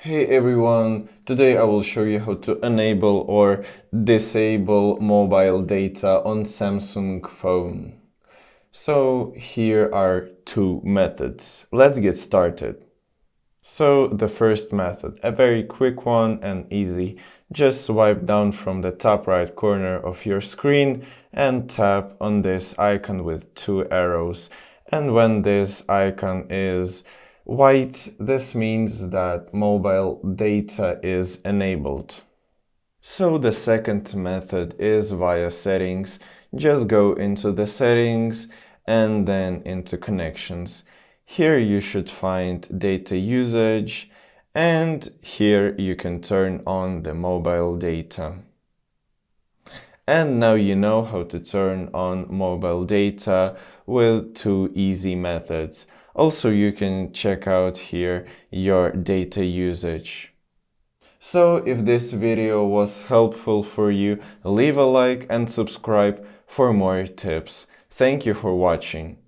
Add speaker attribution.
Speaker 1: Hey everyone, today I will show you how to enable or disable mobile data on Samsung phone. So here are two methods. Let's get started. So the first method, a very quick one and easy. Just swipe down from the top right corner of your screen and tap on this icon with two arrows. And when this icon is white, this means that mobile data is enabled. So the second method is via settings. Just go into the settings and then into connections. Here you should find data usage, and here you can turn on the mobile data. And now you know how to turn on mobile data with two easy methods. Also, you can check out here your data usage. So if this video was helpful for you, leave a like and subscribe for more tips. Thank you for watching.